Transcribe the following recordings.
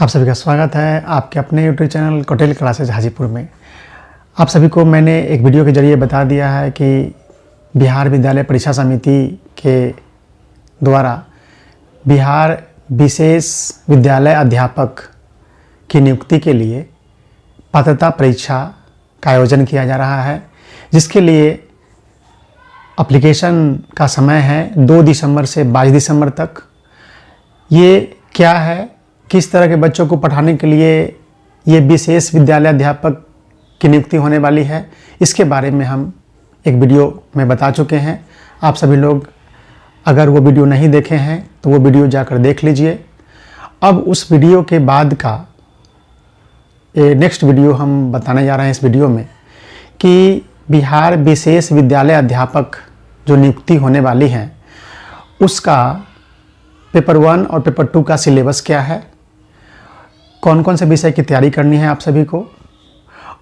आप सभी का स्वागत है आपके अपने यूट्यूब चैनल कोटेल क्लासेज हाजीपुर में। आप सभी को मैंने एक वीडियो के जरिए बता दिया है कि बिहार विद्यालय परीक्षा समिति के द्वारा बिहार विशेष विद्यालय अध्यापक की नियुक्ति के लिए पात्रता परीक्षा का आयोजन किया जा रहा है, जिसके लिए एप्लीकेशन का समय है 2 दिसंबर से 22 दिसंबर तक। ये क्या है, किस तरह के बच्चों को पढ़ाने के लिए ये विशेष विद्यालय अध्यापक की नियुक्ति होने वाली है, इसके बारे में हम एक वीडियो में बता चुके हैं। आप सभी लोग अगर वो वीडियो नहीं देखे हैं तो वो वीडियो जाकर देख लीजिए। अब उस वीडियो के बाद का नेक्स्ट वीडियो हम बताने जा रहे हैं इस वीडियो में कि बिहार विशेष विद्यालय अध्यापक जो नियुक्ति होने वाली है उसका पेपर 1 और पेपर 2 का सिलेबस क्या है, कौन कौन से विषय की तैयारी करनी है आप सभी को,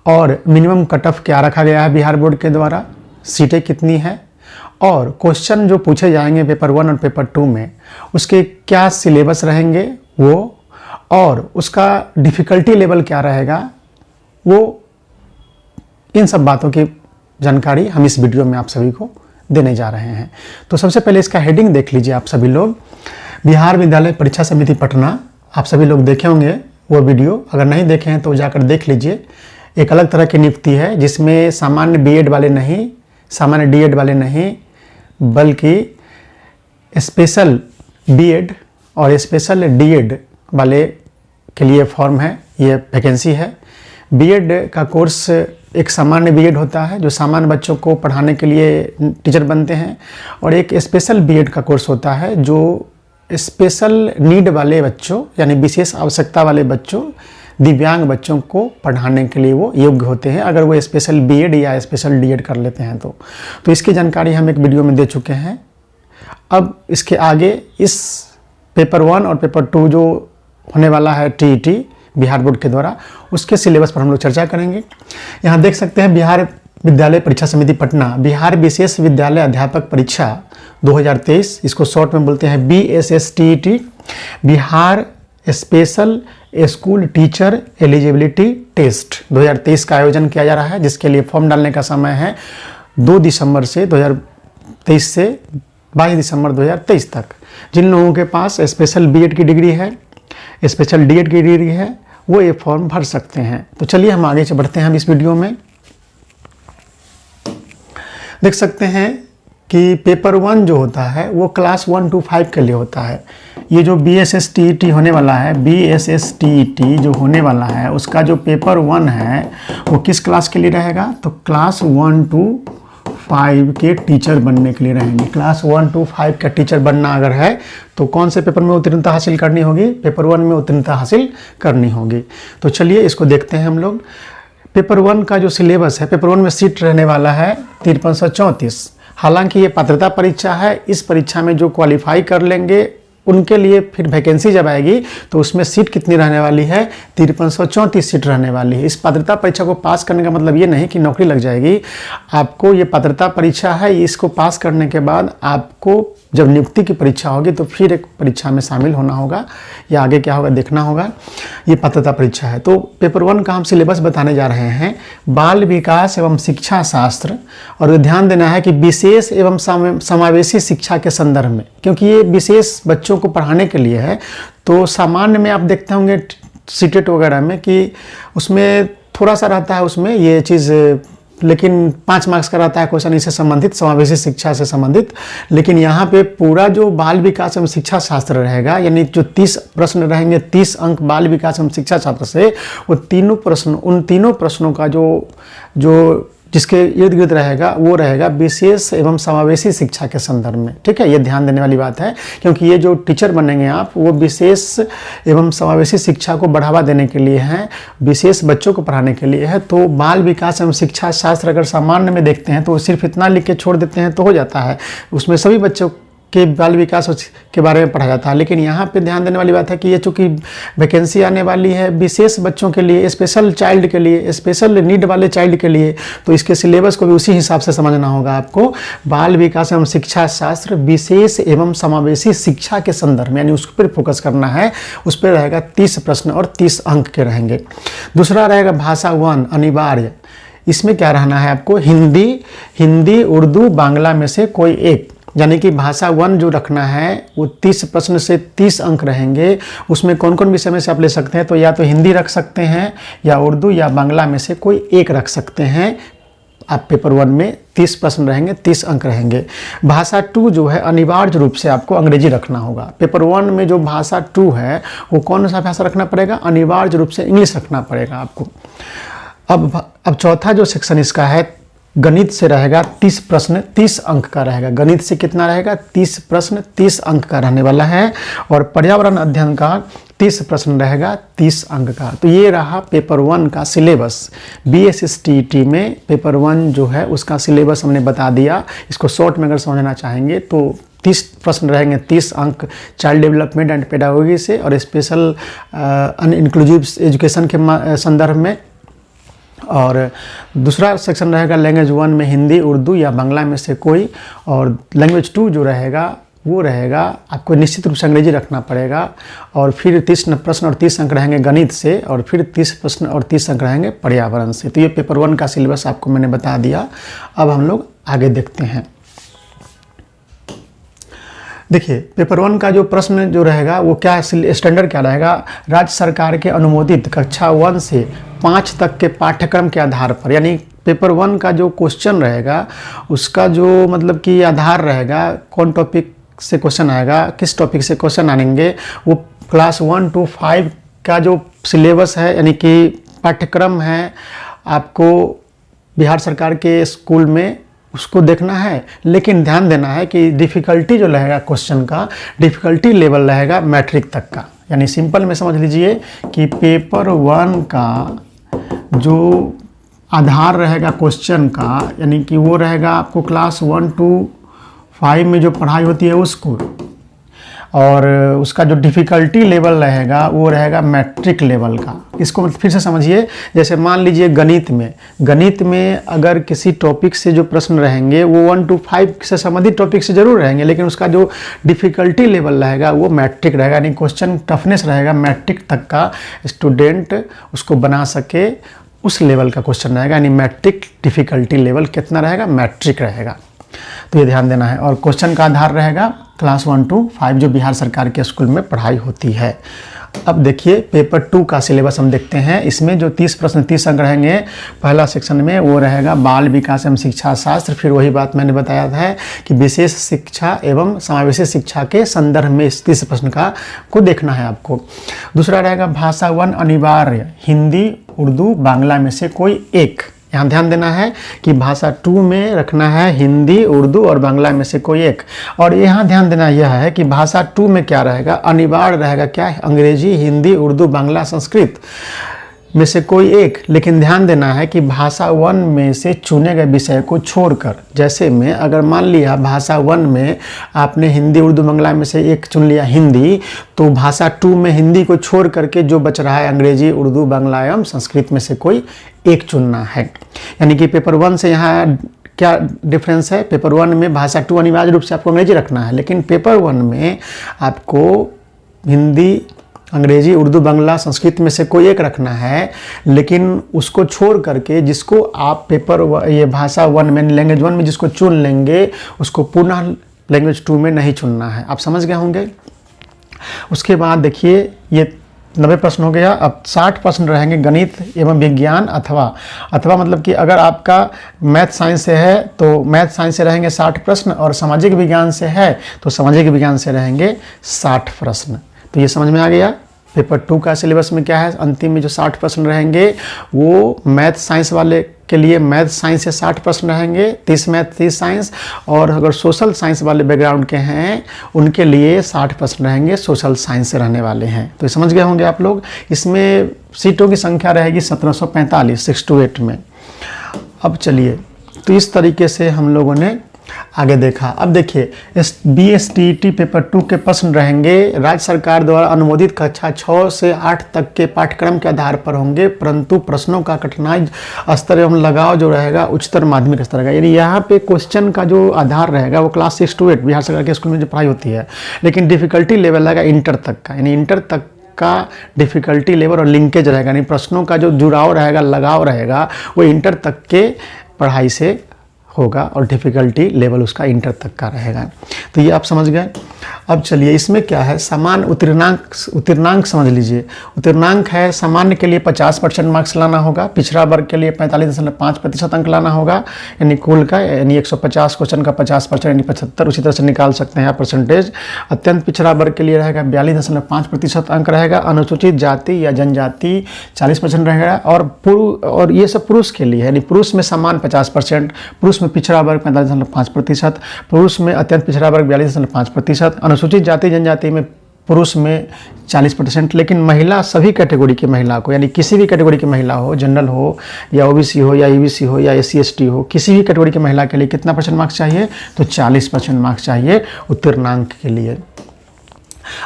और मिनिमम कट ऑफ क्या रखा गया है बिहार बोर्ड के द्वारा, सीटें कितनी हैं, और क्वेश्चन जो पूछे जाएंगे पेपर 1 और पेपर 2 में उसके क्या सिलेबस रहेंगे वो, और उसका डिफ़िकल्टी लेवल क्या रहेगा वो, इन सब बातों की जानकारी हम इस वीडियो में आप सभी को देने जा रहे हैं। तो सबसे पहले इसका हेडिंग देख लीजिए आप सभी लोग। बिहार विद्यालय परीक्षा समिति पटना, आप सभी लोग देखे होंगे वो वीडियो, अगर नहीं देखे हैं तो जाकर देख लीजिए। एक अलग तरह की नियुक्ति है जिसमें सामान्य बीएड वाले नहीं, सामान्य डीएड वाले नहीं, बल्कि स्पेशल बीएड और स्पेशल डीएड वाले के लिए फॉर्म है, ये वैकेंसी है। बीएड का कोर्स एक सामान्य बीएड होता है जो सामान्य बच्चों को पढ़ाने के लिए टीचर बनते हैं, और एक स्पेशल बीएड का कोर्स होता है जो स्पेशल नीड वाले बच्चों यानी विशेष आवश्यकता वाले बच्चों, दिव्यांग बच्चों को पढ़ाने के लिए वो योग्य होते हैं अगर वो स्पेशल बीएड या स्पेशल डीएड कर लेते हैं तो इसकी जानकारी हम एक वीडियो में दे चुके हैं। अब इसके आगे इस पेपर 1 और पेपर 2 जो होने वाला है टीईटी बिहार बोर्ड के द्वारा, उसके सिलेबस पर हम लोग चर्चा करेंगे। यहाँ देख सकते हैं बिहार विद्यालय परीक्षा समिति पटना बिहार विशेष विद्यालय अध्यापक परीक्षा 2023, इसको शॉर्ट में बोलते हैं BSSTET, Bihar special school teacher eligibility test 2023 का आयोजन किया जा रहा है, जिसके लिए फॉर्म डालने का समय है 2 दिसंबर से 2023 से 22 दिसंबर 2023 तक। जिन लोगों के पास स्पेशल बीएड की डिग्री है, स्पेशल डीएड की डिग्री है, वो ये फॉर्म भर सकते हैं। तो चलिए हम आगे बढ़ते हैं। हम इस वीडियो में देख सकते हैं कि पेपर 1 जो होता है वो क्लास 1 to 5 के लिए होता है। ये जो BSSTET होने वाला है, BSSTET जो होने वाला है उसका जो पेपर 1 है वो किस क्लास के लिए रहेगा, तो क्लास 1 to 5 के टीचर बनने के लिए रहेंगे। क्लास 1 to 5 का टीचर बनना अगर है तो कौन से पेपर में उत्तीर्णता हासिल करनी होगी, पेपर 1 में उत्तीर्णता हासिल करनी होगी। तो चलिए इसको देखते हैं हम लोग। पेपर 1 का जो सिलेबस है, पेपर 1 में सीट रहने वाला है 5334। हालांकि ये पात्रता परीक्षा है, इस परीक्षा में जो क्वालिफाई कर लेंगे उनके लिए फिर वैकेंसी जब आएगी तो उसमें सीट कितनी रहने वाली है, 5334 सीट रहने वाली है। इस पात्रता परीक्षा को पास करने का मतलब ये नहीं कि नौकरी लग जाएगी। आपको ये पात्रता परीक्षा है, इसको पास करने के बाद आपको जब नियुक्ति की परीक्षा होगी तो फिर एक परीक्षा में शामिल होना होगा, या आगे क्या होगा देखना होगा। ये पात्रता परीक्षा है। तो पेपर 1 का हम सिलेबस बताने जा रहे हैं, बाल विकास एवं शिक्षा शास्त्र, और ध्यान देना है कि विशेष एवं समावेशी शिक्षा के संदर्भ में, क्योंकि ये विशेष बच्चों को पढ़ाने के लिए है। तो सामान्य में आप देखते होंगे सीटेट वगैरह में कि उसमें थोड़ा सा रहता है उसमें ये चीज़, लेकिन 5 मार्क्स का रहता है क्वेश्चन इससे संबंधित, समावेशी शिक्षा से संबंधित। लेकिन यहाँ पे पूरा जो बाल विकास एवं शिक्षा शास्त्र रहेगा, यानी जो 30 प्रश्न रहेंगे, 30 अंक बाल विकास एवं शिक्षा शास्त्र से, वो तीनों प्रश्न, उन तीनों प्रश्नों का जो जिसके इर्द गिर्द रहेगा वो रहेगा विशेष एवं समावेशी शिक्षा के संदर्भ में। ठीक है, ये ध्यान देने वाली बात है, क्योंकि ये जो टीचर बनेंगे आप वो विशेष एवं समावेशी शिक्षा को बढ़ावा देने के लिए हैं, विशेष बच्चों को पढ़ाने के लिए है। तो बाल विकास एवं शिक्षा शास्त्र अगर सामान्य में देखते हैं तो सिर्फ इतना लिख के छोड़ देते हैं तो हो जाता है, उसमें सभी बच्चों के बाल विकास के बारे में पढ़ा जाता है, लेकिन यहाँ पे ध्यान देने वाली बात है कि ये चूँकि वैकेंसी आने वाली है विशेष बच्चों के लिए, स्पेशल चाइल्ड के लिए, स्पेशल नीड वाले चाइल्ड के लिए, तो इसके सिलेबस को भी उसी हिसाब से समझना होगा आपको। बाल विकास एवं शिक्षा शास्त्र विशेष एवं समावेशी शिक्षा के संदर्भ में, यानी उस पर फोकस करना है। उस पर रहेगा 30 प्रश्न और 30 अंक के रहेंगे। दूसरा रहेगा भाषा 1 अनिवार्य। इसमें क्या रहना है आपको, हिंदी उर्दू बांग्ला में से कोई एक, यानी कि भाषा 1 जो रखना है वो 30 प्रश्न से 30 अंक रहेंगे। उसमें कौन कौन विषय में से आप ले सकते हैं, तो या तो हिंदी रख सकते हैं या उर्दू या बांग्ला में से कोई एक रख सकते हैं। आप पेपर 1 में 30 प्रश्न रहेंगे, 30 अंक रहेंगे। भाषा 2 जो है अनिवार्य रूप से आपको अंग्रेजी रखना होगा। पेपर 1 में जो भाषा 2 है वो कौन सा भाषा रखना पड़ेगा, अनिवार्य रूप से इंग्लिश रखना पड़ेगा आपको। अब चौथा जो सेक्शन इसका है गणित से रहेगा 30 प्रश्न 30 अंक का रहेगा। गणित से कितना रहेगा, 30 प्रश्न 30 अंक का रहने वाला है। और पर्यावरण अध्ययन का 30 प्रश्न रहेगा 30 अंक का। तो ये रहा पेपर 1 का सिलेबस। BSSTET में पेपर 1 जो है उसका सिलेबस हमने बता दिया। इसको शॉर्ट में अगर समझना चाहेंगे तो 30 प्रश्न रहेंगे, 30 अंक चाइल्ड डेवलपमेंट एंड पेडागोगी से और स्पेशल अनइंक्लूसिव एजुकेशन के संदर्भ में। और दूसरा सेक्शन रहेगा लैंग्वेज 1 में हिंदी उर्दू या बांग्ला में से कोई। और लैंग्वेज 2 जो रहेगा वो रहेगा आपको निश्चित रूप से अंग्रेजी रखना पड़ेगा। और फिर 30 प्रश्न और 30 अंक रहेंगे गणित से, और फिर 30 प्रश्न और 30 अंक रहेंगे पर्यावरण से। तो ये पेपर 1 का सिलेबस आपको मैंने बता दिया। अब हम लोग आगे देखते हैं। देखिए पेपर 1 का जो प्रश्न जो रहेगा वो क्या स्टैंडर्ड क्या रहेगा, राज्य सरकार के अनुमोदित कक्षा 1 से 5 तक के पाठ्यक्रम के आधार पर, यानी पेपर 1 का जो क्वेश्चन रहेगा उसका जो मतलब कि आधार रहेगा, कौन टॉपिक से क्वेश्चन आएगा, किस टॉपिक से क्वेश्चन आएंगे, वो क्लास 1 to 5 का जो सिलेबस है यानी कि पाठ्यक्रम है आपको बिहार सरकार के स्कूल में उसको देखना है। लेकिन ध्यान देना है कि डिफ़िकल्टी जो रहेगा क्वेश्चन का, डिफ़िकल्टी लेवल रहेगा मैट्रिक तक का। यानी सिंपल में समझ लीजिए कि पेपर 1 का जो आधार रहेगा क्वेश्चन का, यानी कि वो रहेगा आपको क्लास 1 to 5 में जो पढ़ाई होती है उसको, और उसका जो डिफ़िकल्टी लेवल रहेगा वो रहेगा मैट्रिक लेवल का। इसको फिर से समझिए, जैसे मान लीजिए गणित में अगर किसी टॉपिक से जो प्रश्न रहेंगे वो 1 to 5 से संबंधित टॉपिक से जरूर रहेंगे, लेकिन उसका जो डिफ़िकल्टी लेवल रहेगा वो मैट्रिक रहेगा, यानी क्वेश्चन टफनेस रहेगा मैट्रिक तक का स्टूडेंट उसको बना सके, उस लेवल का क्वेश्चन रहेगा। यानी मैट्रिक डिफ़िकल्टी लेवल कितना रहेगा, मैट्रिक रहेगा। तो ये ध्यान देना है। और क्वेश्चन का आधार रहेगा क्लास 1 to 5 जो बिहार सरकार के स्कूल में पढ़ाई होती है। अब देखिए पेपर 2 का सिलेबस हम देखते हैं। इसमें जो 30 प्रश्न 30 अंक रहेंगे, पहला सेक्शन में वो रहेगा बाल विकास एवं शिक्षा शास्त्र। फिर वही बात मैंने बताया था कि विशेष शिक्षा एवं समावेशी शिक्षा के संदर्भ में इस 30 प्रश्न को देखना है आपको। दूसरा रहेगा भाषा 1 अनिवार्य, हिंदी उर्दू बांग्ला में से कोई एक। यहाँ ध्यान देना है कि भाषा 2 में रखना है हिंदी उर्दू और बांग्ला में से कोई एक। और यहाँ ध्यान देना यह है कि भाषा 2 में क्या रहेगा, अनिवार्य रहेगा क्या, अंग्रेजी हिंदी उर्दू बांग्ला संस्कृत में से कोई एक। लेकिन ध्यान देना है कि भाषा 1 में से चुने गए विषय को छोड़कर, जैसे में अगर मान लिया भाषा 1 में आपने हिंदी उर्दू बांग्ला में से एक चुन लिया हिंदी, तो भाषा 2 में हिंदी को छोड़ करके जो बच रहा है अंग्रेजी उर्दू बांग्ला एवं संस्कृत में से कोई एक चुनना है। यानी कि पेपर 1 से यहाँ क्या डिफरेंस है, पेपर 1 में भाषा 2 अनिवार्य रूप से आपको अंग्रेजी रखना है, लेकिन पेपर 1 में आपको हिंदी अंग्रेजी उर्दू बांग्ला संस्कृत में से कोई एक रखना है। लेकिन उसको छोड़ करके जिसको आप ये भाषा 1 में लैंग्वेज 1 में जिसको चुन लेंगे उसको पुनः लैंग्वेज 2 में नहीं चुनना है। आप समझ गए होंगे। उसके बाद देखिए ये 90 प्रश्न हो गया। अब 60 प्रश्न रहेंगे गणित एवं विज्ञान अथवा मतलब कि अगर आपका मैथ साइंस से है तो मैथ साइंस से रहेंगे 60 प्रश्न, और सामाजिक विज्ञान से है तो सामाजिक विज्ञान से रहेंगे 60 प्रश्न। तो ये समझ में आ गया पेपर 2 का सिलेबस में क्या है। अंतिम में जो 60 प्रश्न रहेंगे वो मैथ साइंस वाले के लिए मैथ साइंस से 60 प्रश्न रहेंगे, 30 मैथ 30 साइंस, और अगर सोशल साइंस वाले बैकग्राउंड के हैं उनके लिए 60 प्रश्न रहेंगे, सोशल साइंस से रहने वाले हैं। तो ये समझ गए होंगे आप लोग। इसमें सीटों की संख्या रहेगी 1745 6 to 8 में। अब चलिए, तो इस तरीके से हम लोगों ने आगे देखा। अब देखिए BSTET पेपर 2 के प्रश्न रहेंगे राज्य सरकार द्वारा अनुमोदित कक्षा 6 से 8 तक के पाठ्यक्रम के आधार पर होंगे, परंतु प्रश्नों का कठिनाई स्तर एवं लगाव जो रहेगा उच्चतर माध्यमिक स्तर का। यानी यहाँ पे क्वेश्चन का जो आधार रहेगा वो क्लास 6 to 8 बिहार सरकार के स्कूल में जो पढ़ाई होती है, लेकिन डिफिकल्टी लेवल रहेगा इंटर तक का। यानी इंटर तक का डिफिकल्टी लेवल और लिंकेज रहेगा, यानी प्रश्नों का जो जुड़ाव रहेगा, लगाव रहेगा, वो इंटर तक के पढ़ाई से होगा और डिफ़िकल्टी लेवल उसका इंटर तक का रहेगा। तो ये आप समझ गए। अब चलिए इसमें क्या है, समान उत्तीर्णांक समझ लीजिए। उत्तीर्णांक है सामान्य के लिए 50% मार्क्स लाना होगा, पिछड़ा वर्ग के लिए 45.5% अंक लाना होगा, यानी कुल का, यानी 150 क्वेश्चन का 50% यानी 75, उसी तरह से निकाल सकते हैं आप परसेंटेज। अत्यंत पिछड़ा वर्ग के लिए रहेगा 42.5% अंक रहेगा, अनुसूचित जाति या जनजाति 40% रहेगा, और ये सब पुरुष के लिए, यानी पुरुष में समान 50%, पुरुष में पिछड़ा वर्ग 45.5%, पुरुष में अत्यंत पिछड़ा वर्ग 42.5%, अनुसूचित जाति जनजाति में पुरुष में 40%। लेकिन महिला, सभी कैटेगरी की महिला को, यानी किसी भी कैटेगरी की महिला हो, जनरल हो या OBC हो या EBC हो या SC ST हो, किसी भी कैटेगरी की महिला के लिए कितना % मार्क्स चाहिए, तो 40% मार्क्स चाहिए उत्तीर्णांक के लिए।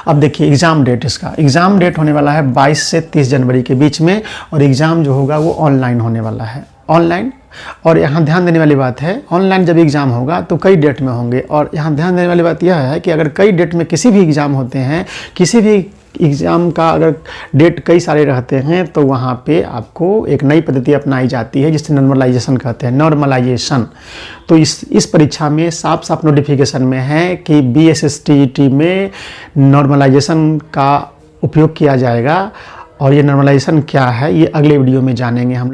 अब देखिए एग्ज़ाम डेट, इसका एग्ज़ाम डेट होने वाला है 22 से 30 जनवरी के बीच में, और एग्ज़ाम जो होगा वो ऑनलाइन होने वाला है, ऑनलाइन। और यहाँ ध्यान देने वाली बात है, ऑनलाइन जब एग्ज़ाम होगा तो कई डेट में होंगे, और यहाँ ध्यान देने वाली बात यह है कि अगर कई डेट में किसी भी एग्ज़ाम होते हैं, किसी भी एग्ज़ाम का अगर डेट कई सारे रहते हैं, तो वहाँ पे आपको एक नई पद्धति अपनाई जाती है जिसे नॉर्मलाइजेशन कहते हैं, नॉर्मलाइजेशन। तो इस परीक्षा में साफ साफ नोटिफिकेशन में है कि BSSTET में नॉर्मलाइजेशन का उपयोग किया जाएगा, और ये नॉर्मलाइजेशन क्या है ये अगले वीडियो में जानेंगे हम।